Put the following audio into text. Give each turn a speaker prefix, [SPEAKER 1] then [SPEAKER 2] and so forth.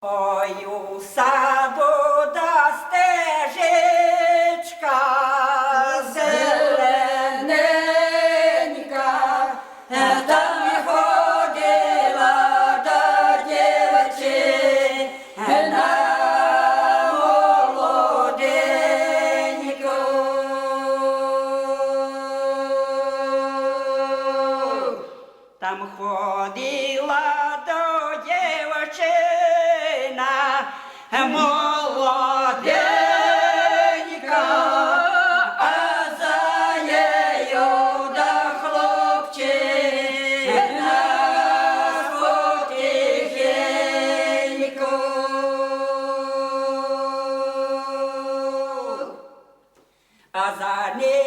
[SPEAKER 1] Ой, у саду да стежечка зелененька, там ходила до дівчина молоденьку. Там ходила до дівчина молоденька, а за нею да хлопчина потихеньку. А за нею